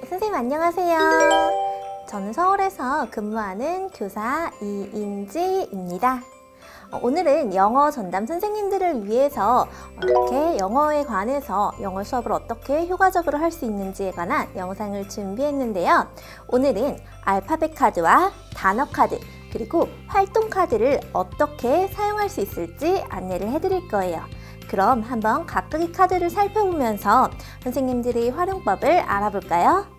네, 선생님 안녕하세요. 저는 서울에서 근무하는 교사 이인지입니다. 오늘은 영어 전담 선생님들을 위해서 이렇게 영어에 관해서 영어 수업을 어떻게 효과적으로 할 수 있는지에 관한 영상을 준비했는데요. 오늘은 알파벳 카드와 단어 카드, 그리고 활동 카드를 어떻게 사용할 수 있을지 안내를 해드릴 거예요. 그럼 한번 각각의 카드를 살펴보면서 선생님들의 활용법을 알아볼까요?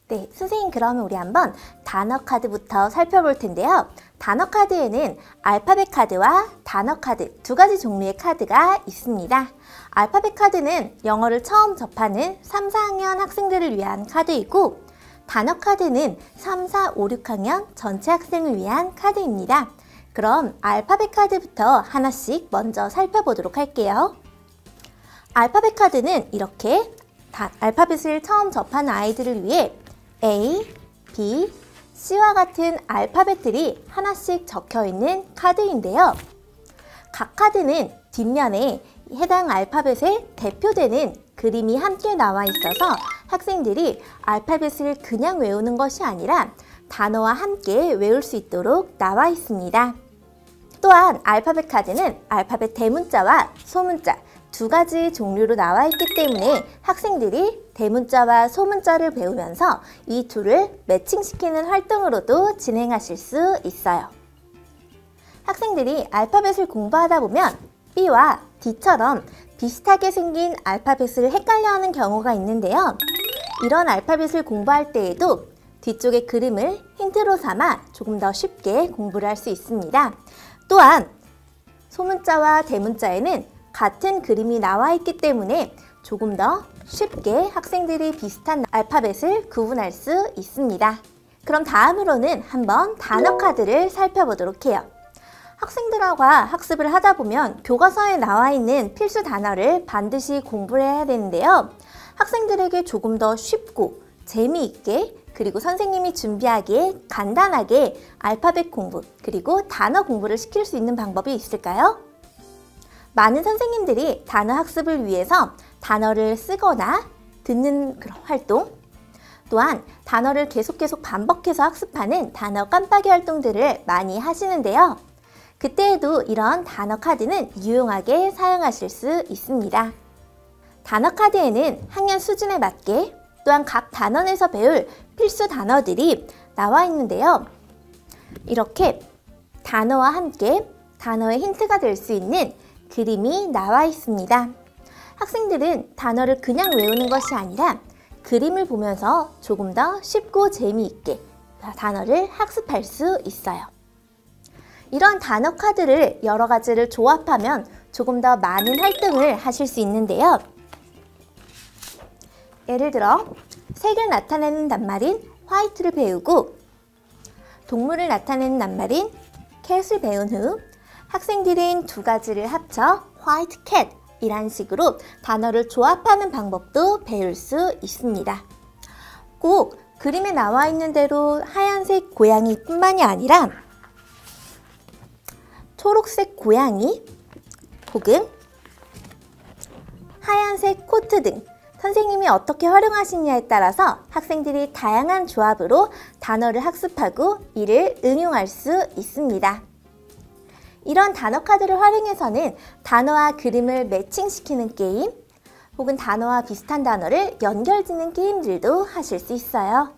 네, 선생님 그러면 우리 한번 단어 카드부터 살펴볼 텐데요. 단어 카드에는 알파벳 카드와 단어 카드 두 가지 종류의 카드가 있습니다. 알파벳 카드는 영어를 처음 접하는 3, 4학년 학생들을 위한 카드이고, 단어 카드는 3, 4, 5, 6학년 전체 학생을 위한 카드입니다. 그럼 알파벳 카드부터 하나씩 먼저 살펴보도록 할게요. 알파벳 카드는 이렇게 알파벳을 처음 접하는 아이들을 위해 A, B, C와 같은 알파벳들이 하나씩 적혀있는 카드인데요. 각 카드는 뒷면에 해당 알파벳에 대표되는 그림이 함께 나와 있어서 학생들이 알파벳을 그냥 외우는 것이 아니라 단어와 함께 외울 수 있도록 나와 있습니다. 또한 알파벳 카드는 알파벳 대문자와 소문자 두 가지 종류로 나와 있기 때문에 학생들이 대문자와 소문자를 배우면서 이 둘을 매칭시키는 활동으로도 진행하실 수 있어요. 학생들이 알파벳을 공부하다 보면 B와 D처럼 비슷하게 생긴 알파벳을 헷갈려하는 경우가 있는데요. 이런 알파벳을 공부할 때에도 뒤쪽의 그림을 힌트로 삼아 조금 더 쉽게 공부를 할 수 있습니다. 또한 소문자와 대문자에는 같은 그림이 나와 있기 때문에 조금 더 쉽게 학생들이 비슷한 알파벳을 구분할 수 있습니다. 그럼 다음으로는 한번 단어 카드를 살펴보도록 해요. 학생들과 학습을 하다 보면 교과서에 나와 있는 필수 단어를 반드시 공부를 해야 되는데요. 학생들에게 조금 더 쉽고 재미있게, 그리고 선생님이 준비하기에 간단하게 알파벳 공부, 그리고 단어 공부를 시킬 수 있는 방법이 있을까요? 많은 선생님들이 단어 학습을 위해서 단어를 쓰거나 듣는 그런 활동, 또한 단어를 계속 반복해서 학습하는 단어 깜빡이 활동들을 많이 하시는데요. 그때에도 이런 단어 카드는 유용하게 사용하실 수 있습니다. 단어 카드에는 학년 수준에 맞게 또한 각 단원에서 배울 필수 단어들이 나와 있는데요. 이렇게 단어와 함께 단어의 힌트가 될 수 있는 그림이 나와 있습니다. 학생들은 단어를 그냥 외우는 것이 아니라 그림을 보면서 조금 더 쉽고 재미있게 단어를 학습할 수 있어요. 이런 단어 카드를 여러 가지를 조합하면 조금 더 많은 활동을 하실 수 있는데요. 예를 들어 색을 나타내는 낱말인 화이트를 배우고, 동물을 나타내는 낱말인 cat을 배운 후 학생들은 두 가지를 합쳐 white cat 이란 식으로 단어를 조합하는 방법도 배울 수 있습니다. 꼭 그림에 나와 있는 대로 하얀색 고양이 뿐만이 아니라 초록색 고양이 혹은 하얀색 코트 등 선생님이 어떻게 활용하시냐에 따라서 학생들이 다양한 조합으로 단어를 학습하고 이를 응용할 수 있습니다. 이런 단어 카드를 활용해서는 단어와 그림을 매칭시키는 게임, 혹은 단어와 비슷한 단어를 연결짓는 게임들도 하실 수 있어요.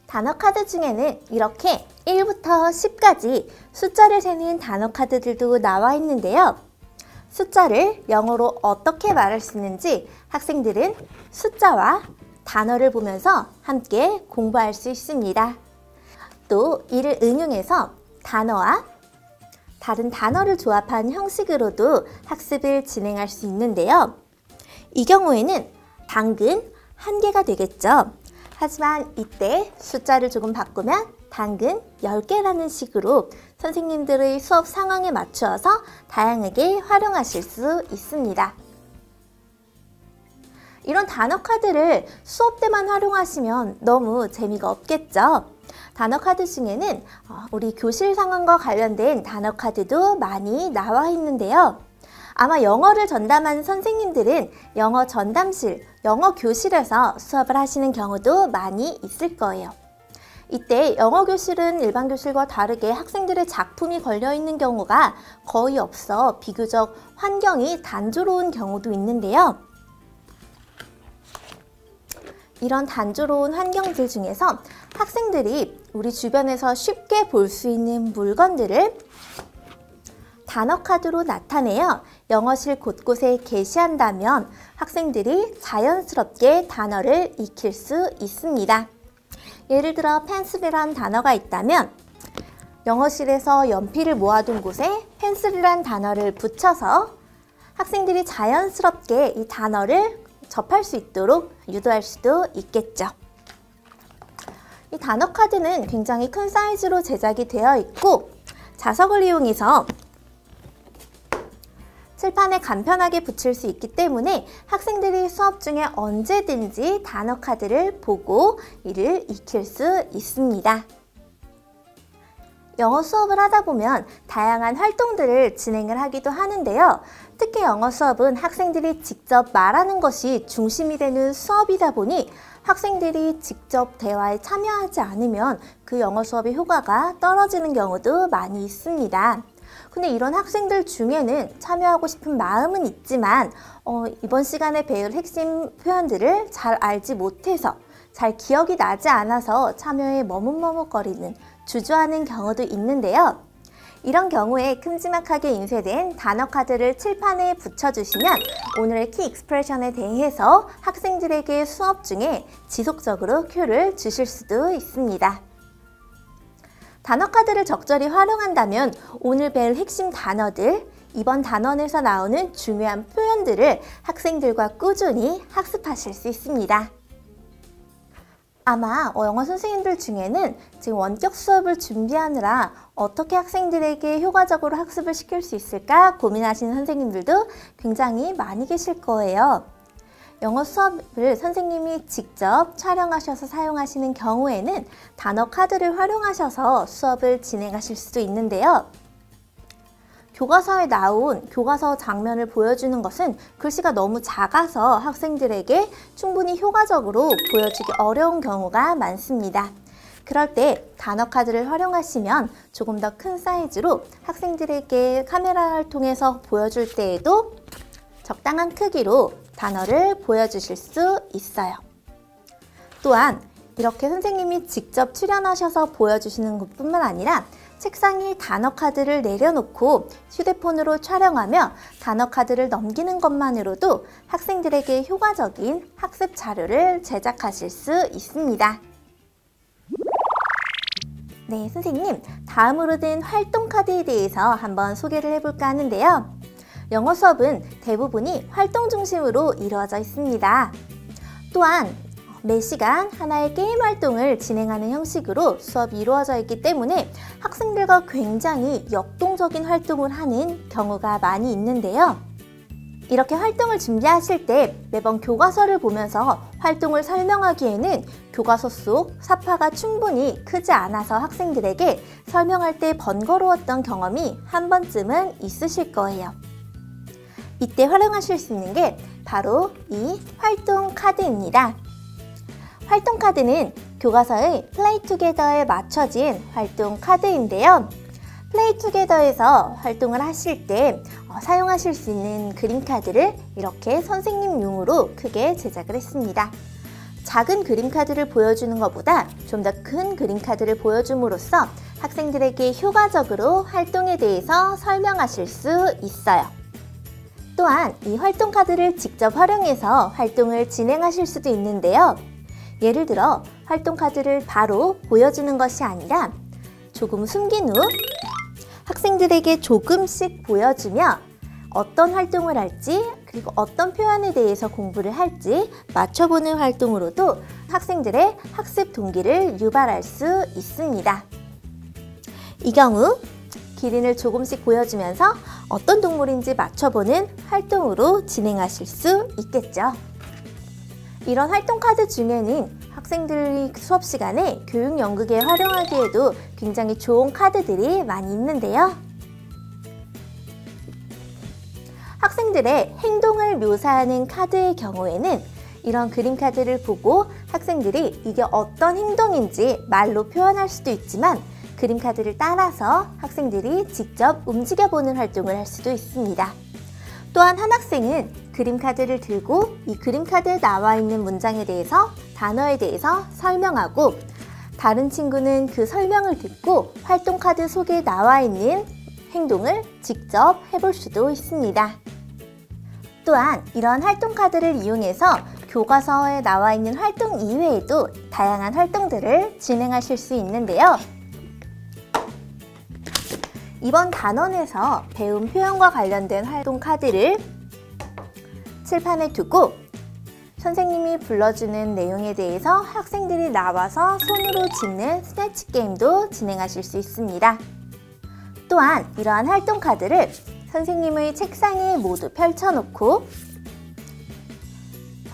단어 카드 중에는 이렇게 1부터 10까지 숫자를 세는 단어 카드들도 나와 있는데요. 숫자를 영어로 어떻게 말할 수 있는지 학생들은 숫자와 단어를 보면서 함께 공부할 수 있습니다. 또 이를 응용해서 단어와 다른 단어를 조합한 형식으로도 학습을 진행할 수 있는데요. 이 경우에는 당근 1개가 되겠죠. 하지만 이때 숫자를 조금 바꾸면 당근 10개라는 식으로 선생님들의 수업 상황에 맞추어서 다양하게 활용하실 수 있습니다. 이런 단어 카드를 수업 때만 활용하시면 너무 재미가 없겠죠. 단어 카드 중에는 우리 교실 상황과 관련된 단어 카드도 많이 나와 있는데요. 아마 영어를 전담하는 선생님들은 영어 전담실, 영어 교실에서 수업을 하시는 경우도 많이 있을 거예요. 이때 영어 교실은 일반 교실과 다르게 학생들의 작품이 걸려 있는 경우가 거의 없어 비교적 환경이 단조로운 경우도 있는데요. 이런 단조로운 환경들 중에서 학생들이 우리 주변에서 쉽게 볼 수 있는 물건들을 단어 카드로 나타내어 영어실 곳곳에 게시한다면 학생들이 자연스럽게 단어를 익힐 수 있습니다. 예를 들어 펜슬이란 단어가 있다면 영어실에서 연필을 모아둔 곳에 펜슬이란 단어를 붙여서 학생들이 자연스럽게 이 단어를 접할 수 있도록 유도할 수도 있겠죠. 이 단어 카드는 굉장히 큰 사이즈로 제작이 되어 있고 자석을 이용해서 칠판에 간편하게 붙일 수 있기 때문에 학생들이 수업 중에 언제든지 단어 카드를 보고 이를 익힐 수 있습니다. 영어 수업을 하다 보면 다양한 활동들을 진행을 하기도 하는데요. 특히 영어 수업은 학생들이 직접 말하는 것이 중심이 되는 수업이다 보니 학생들이 직접 대화에 참여하지 않으면 그 영어 수업의 효과가 떨어지는 경우도 많이 있습니다. 근데 이런 학생들 중에는 참여하고 싶은 마음은 있지만 이번 시간에 배울 핵심 표현들을 잘 알지 못해서 잘 기억이 나지 않아서 참여에 머뭇머뭇거리는 주저하는 경우도 있는데요. 이런 경우에 큼지막하게 인쇄된 단어 카드를 칠판에 붙여주시면 오늘의 키 익스프레션에 대해서 학생들에게 수업 중에 지속적으로 큐를 주실 수도 있습니다. 단어 카드를 적절히 활용한다면 오늘 배울 핵심 단어들, 이번 단원에서 나오는 중요한 표현들을 학생들과 꾸준히 학습하실 수 있습니다. 아마 영어 선생님들 중에는 지금 원격 수업을 준비하느라 어떻게 학생들에게 효과적으로 학습을 시킬 수 있을까 고민하시는 선생님들도 굉장히 많이 계실 거예요. 영어 수업을 선생님이 직접 촬영하셔서 사용하시는 경우에는 단어 카드를 활용하셔서 수업을 진행하실 수도 있는데요. 교과서에 나온 교과서 장면을 보여주는 것은 글씨가 너무 작아서 학생들에게 충분히 효과적으로 보여주기 어려운 경우가 많습니다. 그럴 때 단어 카드를 활용하시면 조금 더 큰 사이즈로 학생들에게 카메라를 통해서 보여줄 때에도 적당한 크기로 단어를 보여주실 수 있어요. 또한 이렇게 선생님이 직접 출연하셔서 보여주시는 것뿐만 아니라 책상에 단어 카드를 내려놓고 휴대폰으로 촬영하며 단어 카드를 넘기는 것만으로도 학생들에게 효과적인 학습 자료를 제작하실 수 있습니다. 네, 선생님, 다음으로는 활동 카드에 대해서 한번 소개를 해볼까 하는데요. 영어 수업은 대부분이 활동 중심으로 이루어져 있습니다. 또한 매 시간 하나의 게임 활동을 진행하는 형식으로 수업이 이루어져 있기 때문에 학생들과 굉장히 역동적인 활동을 하는 경우가 많이 있는데요. 이렇게 활동을 준비하실 때 매번 교과서를 보면서 활동을 설명하기에는 교과서 속 사파가 충분히 크지 않아서 학생들에게 설명할 때 번거로웠던 경험이 한 번쯤은 있으실 거예요. 이때 활용하실 수 있는 게 바로 이 활동 카드입니다. 활동 카드는 교과서의 플레이 투게더에 맞춰진 활동 카드인데요. 플레이 투게더에서 활동을 하실 때 사용하실 수 있는 그림 카드를 이렇게 선생님용으로 크게 제작을 했습니다. 작은 그림 카드를 보여주는 것보다 좀 더 큰 그림 카드를 보여줌으로써 학생들에게 효과적으로 활동에 대해서 설명하실 수 있어요. 또한 이 활동 카드를 직접 활용해서 활동을 진행하실 수도 있는데요. 예를 들어 활동 카드를 바로 보여주는 것이 아니라 조금 숨긴 후 학생들에게 조금씩 보여주며 어떤 활동을 할지 그리고 어떤 표현에 대해서 공부를 할지 맞춰보는 활동으로도 학생들의 학습 동기를 유발할 수 있습니다. 이 경우 기린을 조금씩 보여주면서 어떤 동물인지 맞춰보는 활동으로 진행하실 수 있겠죠. 이런 활동 카드 중에는 학생들이 수업 시간에 교육 연극에 활용하기에도 굉장히 좋은 카드들이 많이 있는데요. 학생들의 행동을 묘사하는 카드의 경우에는 이런 그림 카드를 보고 학생들이 이게 어떤 행동인지 말로 표현할 수도 있지만 그림 카드를 따라서 학생들이 직접 움직여보는 활동을 할 수도 있습니다. 또한 한 학생은 그림 카드를 들고 이 그림 카드에 나와 있는 문장에 대해서 단어에 대해서 설명하고 다른 친구는 그 설명을 듣고 활동 카드 속에 나와 있는 행동을 직접 해볼 수도 있습니다. 또한 이런 활동 카드를 이용해서 교과서에 나와 있는 활동 이외에도 다양한 활동들을 진행하실 수 있는데요. 이번 단원에서 배운 표현과 관련된 활동 카드를 칠판에 두고 선생님이 불러주는 내용에 대해서 학생들이 나와서 손으로 짚는 스네치 게임도 진행하실 수 있습니다. 또한 이러한 활동 카드를 선생님의 책상에 모두 펼쳐놓고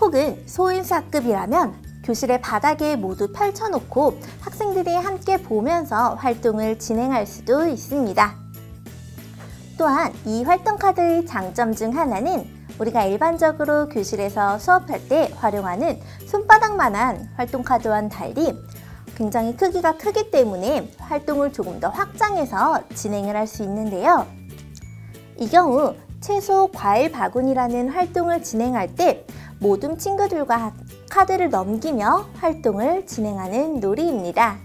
혹은 소인수학급이라면 교실의 바닥에 모두 펼쳐놓고 학생들이 함께 보면서 활동을 진행할 수도 있습니다. 또한 이 활동 카드의 장점 중 하나는 우리가 일반적으로 교실에서 수업할 때 활용하는 손바닥만한 활동 카드와는 달리 굉장히 크기가 크기 때문에 활동을 조금 더 확장해서 진행을 할 수 있는데요. 이 경우 채소 과일 바구니라는 활동을 진행할 때 모든 친구들과 카드를 넘기며 활동을 진행하는 놀이입니다.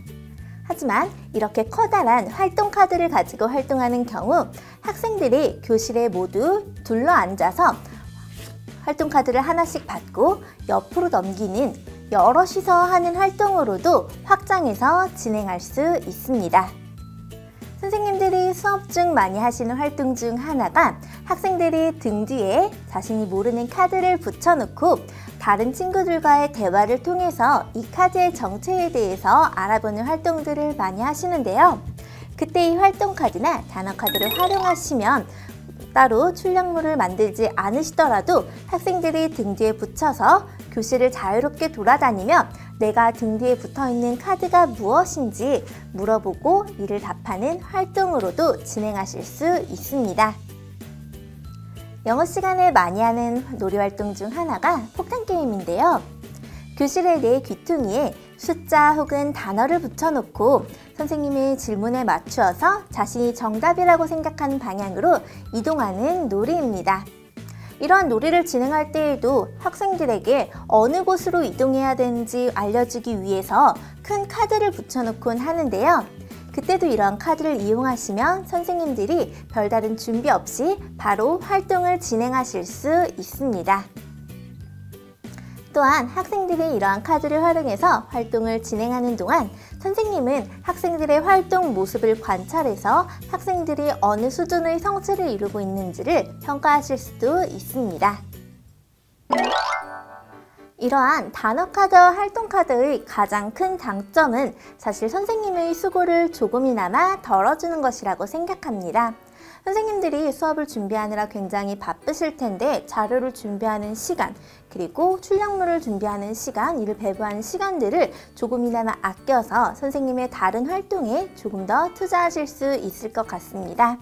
하지만 이렇게 커다란 활동 카드를 가지고 활동하는 경우 학생들이 교실에 모두 둘러 앉아서 활동 카드를 하나씩 받고 옆으로 넘기는 여럿이서 하는 활동으로도 확장해서 진행할 수 있습니다. 선생님들이 수업 중 많이 하시는 활동 중 하나가 학생들이 등 뒤에 자신이 모르는 카드를 붙여놓고 다른 친구들과의 대화를 통해서 이 카드의 정체에 대해서 알아보는 활동들을 많이 하시는데요. 그때 이 활동 카드나 단어 카드를 활용하시면 따로 출력물을 만들지 않으시더라도 학생들이 등 뒤에 붙여서 교실을 자유롭게 돌아다니며 내가 등 뒤에 붙어있는 카드가 무엇인지 물어보고 이를 답하는 활동으로도 진행하실 수 있습니다. 영어 시간에 많이 하는 놀이활동 중 하나가 폭탄게임인데요. 교실의 내 귀퉁이에 숫자 혹은 단어를 붙여놓고 선생님의 질문에 맞추어서 자신이 정답이라고 생각하는 방향으로 이동하는 놀이입니다. 이러한 놀이를 진행할 때에도 학생들에게 어느 곳으로 이동해야 되는지 알려주기 위해서 큰 카드를 붙여놓곤 하는데요. 그때도 이러한 카드를 이용하시면 선생님들이 별다른 준비 없이 바로 활동을 진행하실 수 있습니다. 또한 학생들이 이러한 카드를 활용해서 활동을 진행하는 동안 선생님은 학생들의 활동 모습을 관찰해서 학생들이 어느 수준의 성취를 이루고 있는지를 평가하실 수도 있습니다. 이러한 단어 카드와 활동 카드의 가장 큰 장점은 사실 선생님의 수고를 조금이나마 덜어주는 것이라고 생각합니다. 선생님들이 수업을 준비하느라 굉장히 바쁘실 텐데 자료를 준비하는 시간, 그리고 출력물을 준비하는 시간, 이를 배부하는 시간들을 조금이나마 아껴서 선생님의 다른 활동에 조금 더 투자하실 수 있을 것 같습니다.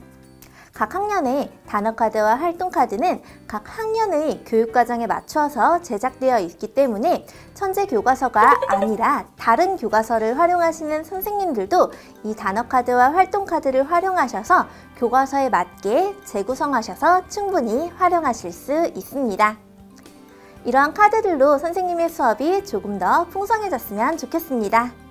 각 학년의 단어 카드와 활동 카드는 각 학년의 교육과정에 맞춰서 제작되어 있기 때문에 천재 교과서가 아니라 다른 교과서를 활용하시는 선생님들도 이 단어 카드와 활동 카드를 활용하셔서 교과서에 맞게 재구성하셔서 충분히 활용하실 수 있습니다. 이러한 카드들로 선생님의 수업이 조금 더 풍성해졌으면 좋겠습니다.